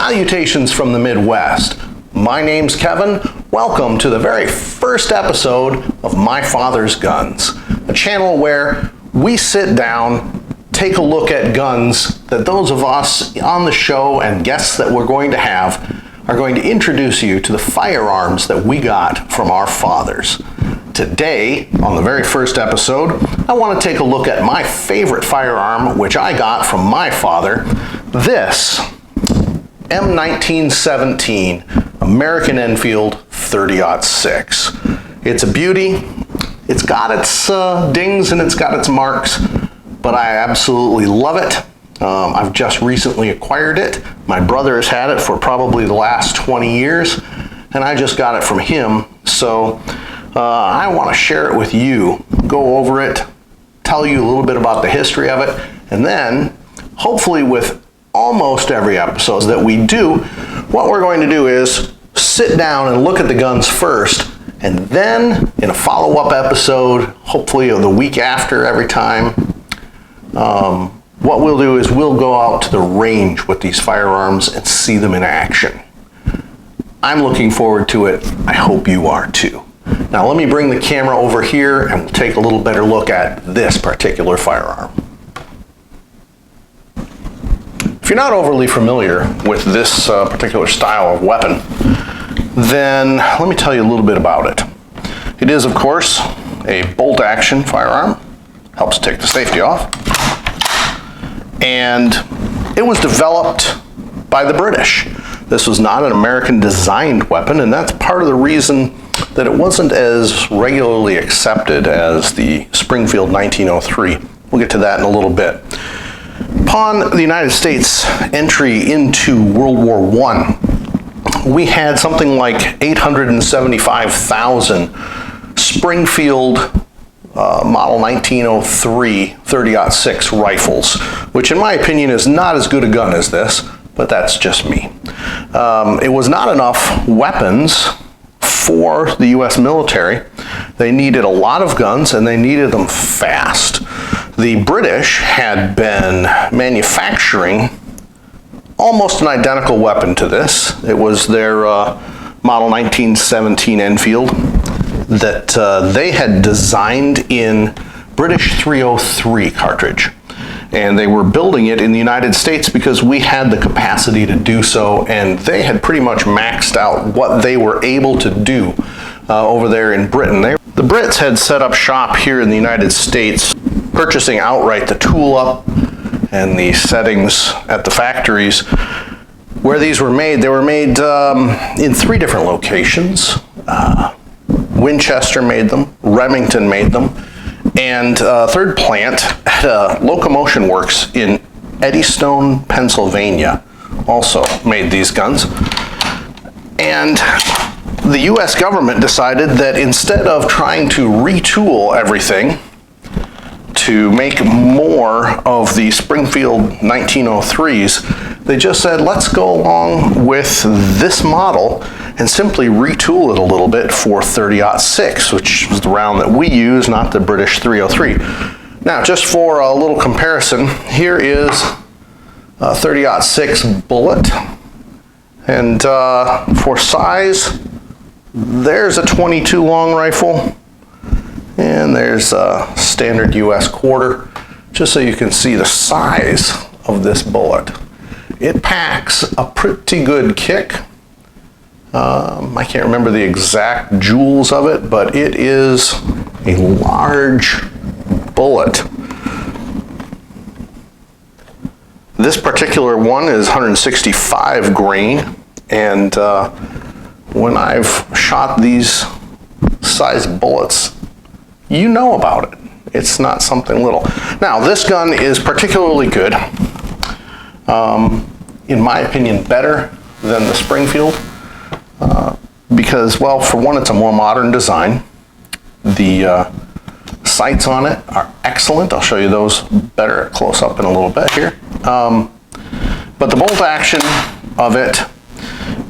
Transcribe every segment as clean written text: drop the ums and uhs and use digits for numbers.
Salutations from the Midwest. My name's Kevin. Welcome to the very first episode of My Father's Guns, a channel where we sit down, take a look at guns that those of us on the show and guests that we're going to have are going to introduce you to the firearms that we got from our fathers. Today, on the very first episode, I want to take a look at my favorite firearm, which I got from my father, this M1917 American Enfield 30-06. It's a beauty. It's got its dings and it's got its marks, but I absolutely love it. I've just recently acquired it. My brother has had it for probably the last 20 years, and I just got it from him. So I want to share it with you, go over it, tell you a little bit about the history of it, and then hopefully with almost every episode that we do, what we're going to do is sit down and look at the guns first, and then in a follow-up episode, hopefully the week after every time, what we'll do is we'll go out to the range with these firearms and see them in action. I'm looking forward to it. I hope you are too. Now let me bring the camera over here and we'll take a little better look at this particular firearm. If you're not overly familiar with this particular style of weapon, then let me tell you a little bit about it. It is, of course, a bolt-action firearm. Helps take the safety off. And it was developed by the British. This was not an American-designed weapon, and that's part of the reason that it wasn't as regularly accepted as the Springfield 1903. We'll get to that in a little bit. Upon the United States entry into World War I, we had something like 875,000 Springfield model 1903 30-06 rifles, which in my opinion is not as good a gun as this, but that's just me. It was not enough weapons for the U.S. military. They needed a lot of guns and they needed them fast. The British had been manufacturing almost an identical weapon to this. It was their model 1917 Enfield that they had designed in British 303 cartridge. And they were building it in the United States because we had the capacity to do so, and they had pretty much maxed out what they were able to do over there in Britain. The Brits had set up shop here in the United States, purchasing outright the tool up and the settings at the factories where these were made. They were made in 3 different locations. Winchester made them, Remington made them, and a third plant at Locomotion Works in Eddystone, Pennsylvania also made these guns. And the US government decided that instead of trying to retool everything to make more of the Springfield 1903s, they just said, let's go along with this model and simply retool it a little bit for 30-06, which is the round that we use, not the British 303. Now, just for a little comparison, here is a 30-06 bullet. And for size, there's a 22 long rifle. And there's a standard US quarter, just so you can see the size of this bullet. It packs a pretty good kick. I can't remember the exact joules of it, but it is a large bullet. This particular one is 165 grain, and when I've shot these size bullets, you know about it. It's not something little. Now, this gun is particularly good. In my opinion, better than the Springfield because, well, for one, it's a more modern design. The sights on it are excellent. I'll show you those better close up in a little bit here. But the bolt action of it,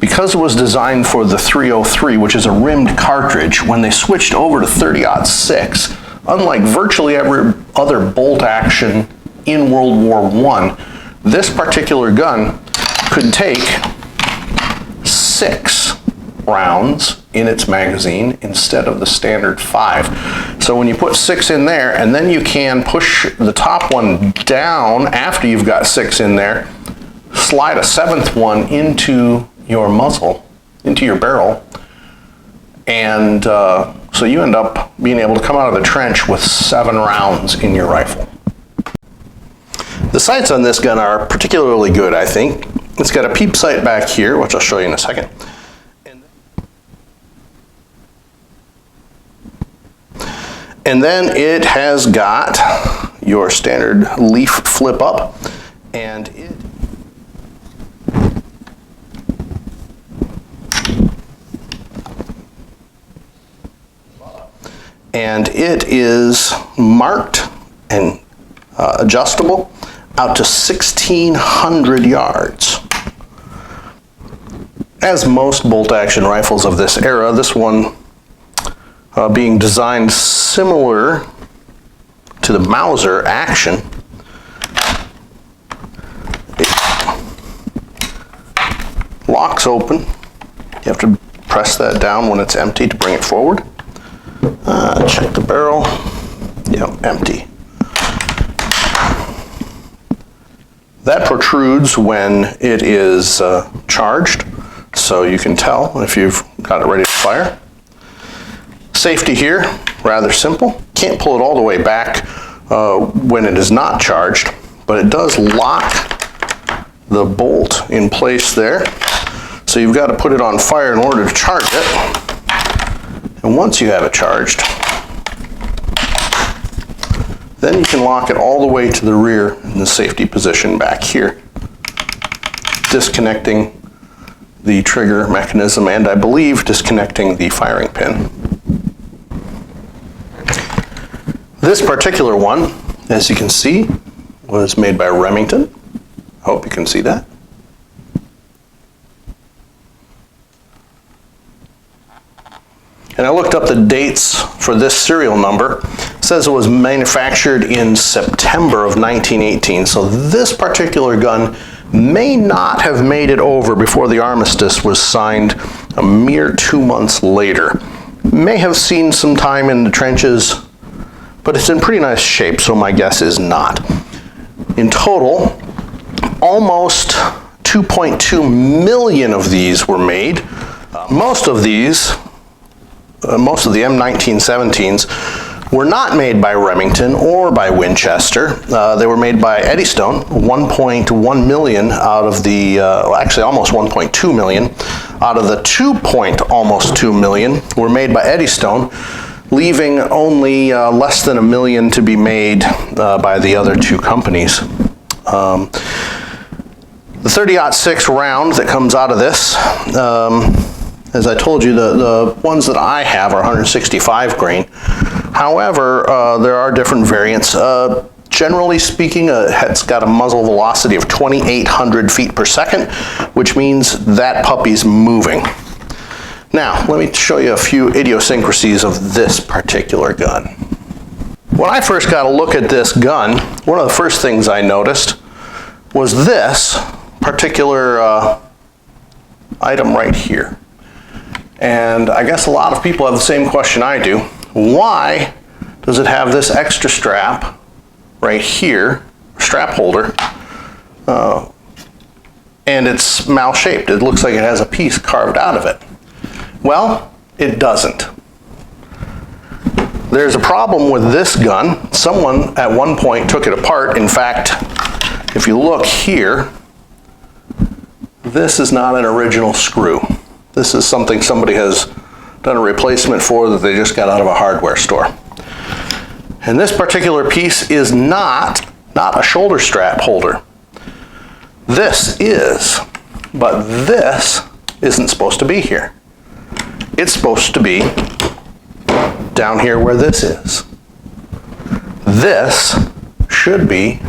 because it was designed for the 303, which is a rimmed cartridge, when they switched over to 30-06, unlike virtually every other bolt action in World War I, this particular gun could take 6 rounds in its magazine instead of the standard 5. So when you put 6 in there, and then you can push the top one down after you've got 6 in there, slide a 7th one into your muzzle, into your barrel, and so you end up being able to come out of the trench with 7 rounds in your rifle. The sights on this gun are particularly good, I think. It's got a peep sight back here, which I'll show you in a second. And then it has got your standard leaf flip up, and it is marked and adjustable out to 1,600 yards. As most bolt-action rifles of this era, this one being designed similar to the Mauser Action, it locks open. You have to press that down when it's empty to bring it forward. Check the barrel. Yep, empty. That protrudes when it is charged, so you can tell if you've got it ready to fire. Safety here, rather simple. Can't pull it all the way back when it is not charged, but it does lock the bolt in place there. So you've got to put it on fire in order to charge it. And once you have it charged, then you can lock it all the way to the rear in the safety position back here, disconnecting the trigger mechanism and I believe disconnecting the firing pin. This particular one, as you can see, was made by Remington. I hope you can see that. And I looked up the dates for this serial number. It says it was manufactured in September of 1918. So this particular gun may not have made it over before the armistice was signed a mere 2 months later. May have seen some time in the trenches, but it's in pretty nice shape, so my guess is not. In total, almost 2.2 million of these were made. Most of the M1917s were not made by Remington or by Winchester. They were made by Eddystone, 1.1 million out of the, actually almost 1.2 million, out of the almost 2 million were made by Eddystone, leaving only less than 1 million to be made by the other 2 companies. The 30-06 round that comes out of this, as I told you, the ones that I have are 165 grain. However, there are different variants. Generally speaking, it's got a muzzle velocity of 2,800 feet per second, which means that puppy's moving. Now, let me show you a few idiosyncrasies of this particular gun. When I first got a look at this gun, one of the first things I noticed was this particular item right here. And I guess a lot of people have the same question I do. Why does it have this extra strap right here, strap holder, and it's mal-shaped? It looks like it has a piece carved out of it. Well, it doesn't. There's a problem with this gun. Someone at one point took it apart. In fact, if you look here, this is not an original screw. This is something somebody has done a replacement for that they just got out of a hardware store. And this particular piece is not a shoulder strap holder. This is, but this isn't supposed to be here. It's supposed to be down here where this is. This should be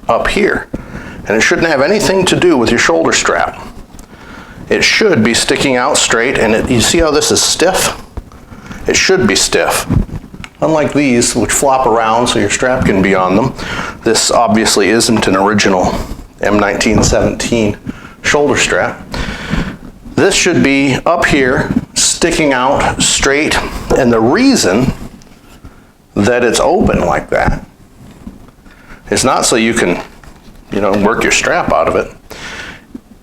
up here, and it shouldn't have anything to do with your shoulder strap. It should be sticking out straight, and you see how this is stiff? It should be stiff. Unlike these, which flop around so your strap can be on them, this obviously isn't an original M1917 shoulder strap. This should be up here, sticking out straight, and the reason that it's open like that is not so you can, work your strap out of it.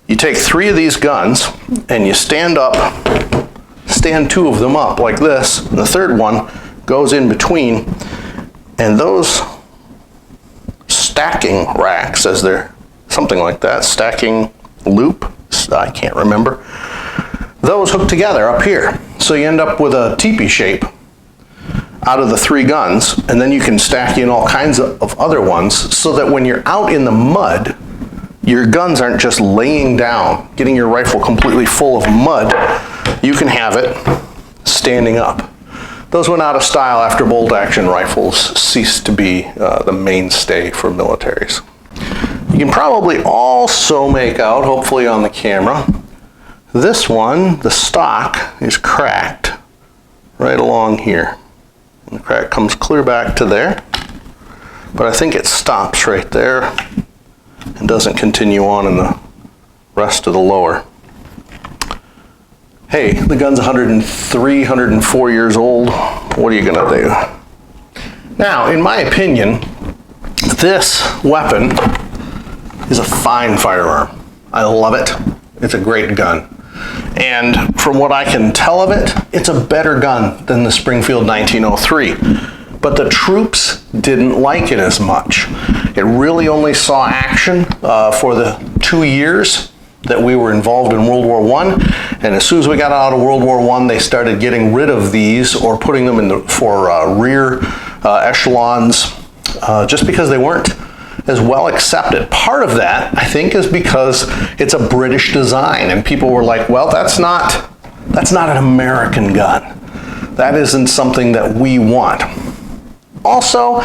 You take 3 of these guns and you stand 2 of them up like this, and the third one goes in between, and those stacking racks, as they're something like that, stacking loop, I can't remember, those hook together up here. So you end up with a teepee shape out of the 3 guns, and then you can stack in all kinds of other ones so that when you're out in the mud, your guns aren't just laying down, getting your rifle completely full of mud. You can have it standing up. Those went out of style after bolt-action rifles ceased to be the mainstay for militaries. You can probably also make out, hopefully on the camera, this one, the stock, is cracked right along here. And the crack comes clear back to there, but I think it stops right there and doesn't continue on in the rest of the lower. Hey, the gun's 103, 104 years old. What are you gonna do? Now, in my opinion, this weapon is a fine firearm. I love it. It's a great gun. And from what I can tell of it, it's a better gun than the Springfield 1903. But the troops didn't like it as much. It really only saw action for the 2 years that we were involved in World War I. And as soon as we got out of World War I, they started getting rid of these or putting them for rear echelons just because they weren't as well accepted. Part of that, I think, is because it's a British design, and people were like, well, that's not an American gun. That isn't something that we want. Also,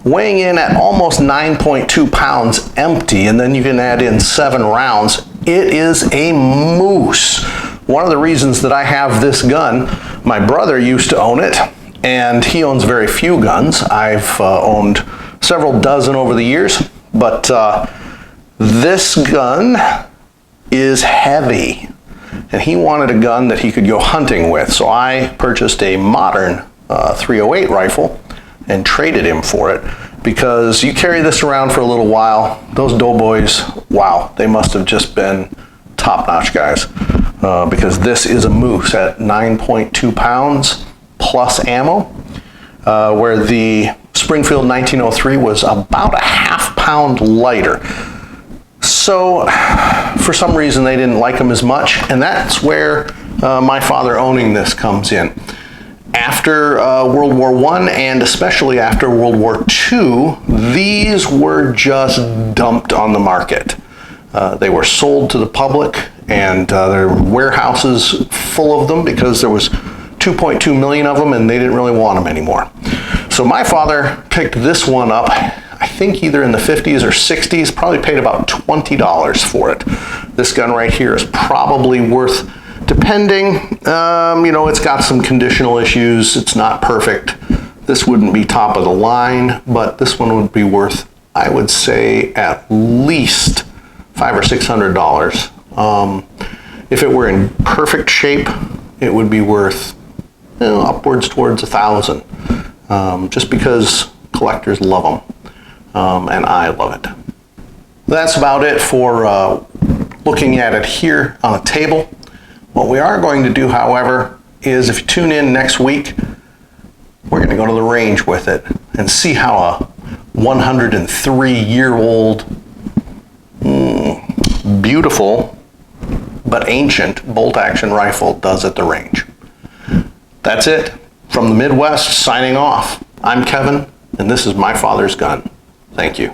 weighing in at almost 9.2 pounds empty, and then you can add in 7 rounds, it is a moose. One of the reasons that I have this gun, my brother used to own it, and he owns very few guns. I've owned several dozen over the years, but this gun is heavy, and he wanted a gun that he could go hunting with. So I purchased a modern 308 rifle and traded him for it, because you carry this around for a little while. Those doughboys, wow, they must have just been top-notch guys, because this is a moose at 9.2 pounds plus ammo, where the Springfield 1903 was about a ½ pound lighter. So for some reason they didn't like them as much, and that's where my father owning this comes in. After World War I, and especially after World War II, these were just dumped on the market. They were sold to the public, and there were warehouses full of them because there was 2.2 million of them and they didn't really want them anymore. So my father picked this one up, I think either in the 50s or 60s, probably paid about $20 for it. This gun right here is probably worth, depending, it's got some conditional issues, it's not perfect. This wouldn't be top of the line, but this one would be worth, I would say, at least $500 or $600. If it were in perfect shape, it would be worth upwards towards $1,000, just because collectors love them, and I love it. That's about it for looking at it here on a table. What we are going to do, however, is if you tune in next week, we're going to go to the range with it and see how a 103-year-old, beautiful but ancient bolt-action rifle does at the range. That's it. From the Midwest, signing off. I'm Kevin, and this is my father's gun. Thank you.